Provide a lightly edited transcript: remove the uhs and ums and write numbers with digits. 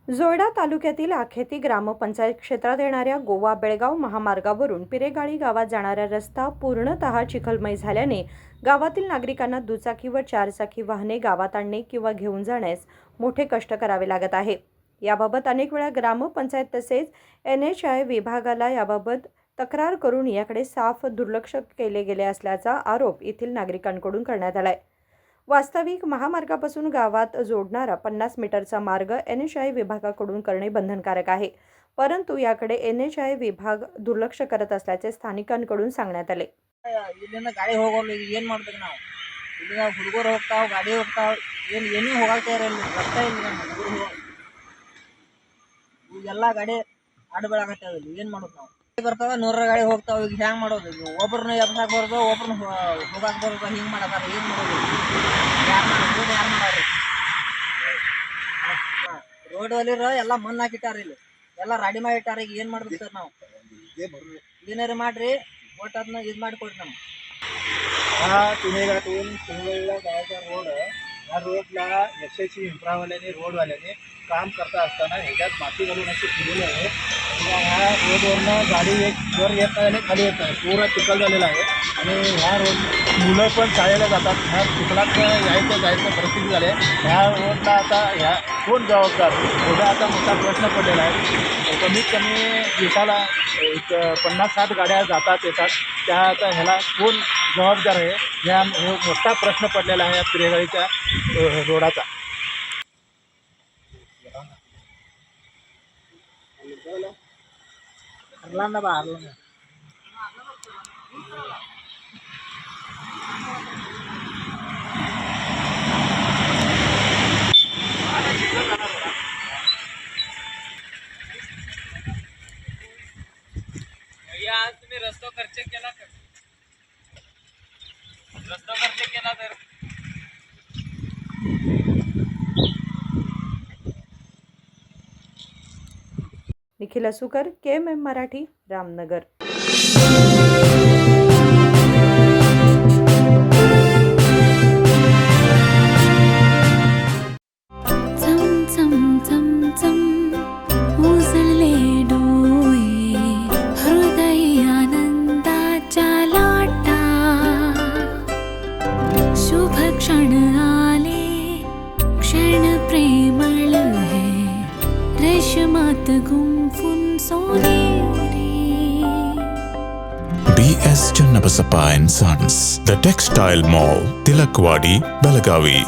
जोयडा तालुक्यातील आखेती ग्रामपंचायत क्षेत्रात येणाऱ्या गोवा बेळगाव महामार्गावरून पिरेगाळी गावात जाणारा रस्ता पूर्णतः चिखलमय झाल्याने गावातील नागरिकांना दुचाकी व चारचाकी वाहने गावात आणणे किंवा घेऊन जाण्यास मोठे कष्ट करावे लागत आहे। याबाबत अनेक वेळा ग्रामपंचायत तसेच NHI विभागाला याबाबत तक्रार करून याकडे साफ दुर्लक्ष केले गेले असल्याचा आरोप येथील नागरिकांकडून करण्यात आला आहे। वास्तविक महामार्गापासून गावात जोडणारा 50 मीटरचा मार्ग NHI विभागाकडून करणे बंधनकारक आहे, परंतु याकडे NHI विभाग दुर्लक्ष करत असल्याचे स्थानिकांकडून सांगण्यात आले। ಇಲ್ಲಿಂದ ಗಾಡಿ ಹೋಗೋಲ್ಲ, ಏನು ಮಾಡ್ಬೇಕು ನಾವು? ಇಲ್ಲಿಂದ ಹುಡುಗರು ಹೋಗ್ತಾವೆ, ಗಾಡಿ ಹೋಗ್ತಾವೆ, ಏನೂ ಹೋಗಕ್ಕೆ ಇರಲ್ಲ, ರಸ್ತೆ ಇಲ್ಲ, ಹುಡುಗರು ಈಗೆಲ್ಲ ಗಾಡಿ ಅಡ್ಡ ಬೀಳಾಕತ್ತಾವ, ಇಲ್ಲಿ ಏನು ಮಾಡೋದು ನಾವು? ಬರ್ತಾವ 100 ಗಾಡಿ ಹೋಗ್ತಾವೆ, ಈಗ ಹ್ಯಾಂಗೆ ಮಾಡೋದು? ಈಗ ಒಬ್ಬರನ್ನ ಎಬ್ಸಾಕ್ ಬರೋದು, ಒಬ್ಬರನ್ನ ಹೋಗಾಕ್ ಬರೋದು, ಹಿಂಗೆ ಮಾಡತ್ತಾರ, ಏನು ಮಾಡೋದು? ಯಾರು ಮಾಡೋದು, ಯಾರು ಮಾಡೋರು? ರೋಡ್ ಒಲಿರ ಎಲ್ಲ ಮಣ್ಣು ಹಾಕಿಟ್ಟಾರ, ಇಲ್ಲಿ ಎಲ್ಲ ರೆಡಿ ಮಾಡಿ ಇಟ್ಟಾರ, ಈಗ ಏನು ಮಾಡ್ಬೇಕು ಸರ್ ನಾವು? ಏನಾರು ಮಾಡ್ರಿ, ಒಟ್ಟು ಅದನ್ನ ಇದು ಮಾಡಿಕೊಡ್ರಿ नमः। हा पुणेगातून कुंभळला जायचा रोड, या रोडला SSC इन्फ्रावाल्याने रोडवाल्याने काम करता असताना ह्याच्यात माती घालून असे केलेले आहे। ह्या रोडवरनं गाडी एक वर येत नाही आणि खाली येत नाही, पूर्ण चिखल झालेला आहे आणि ह्या रोड मुलं पण शाळेला जातात, ह्या चिखलात यायचं जायचं परिस्थिती झाली आहे। ह्या रोडला आता ह्या कोण जबाबदार, एवढा आता मोठा प्रश्न पडलेला आहे। कमीत कमी दिवसाला एक 50-60 गाड्या जातात येतात, त्या आता ह्याला कोण जबाबदार आहे, ह्या मोठा प्रश्न पडलेला आहे या पिरेगाळीच्या रोडाचा। हरला बा हरला आज तुम्ही रस्ता खर्च केला तर निखिल असुकर, KMM मराठी, रामनगर। शुभ क्षण आले, क्षण प्रेमळ है, रेशमात गुंफून सोनेरी। BS Channabasappa and Sons, The Textile Mall, Tilakvadi, Belagavi.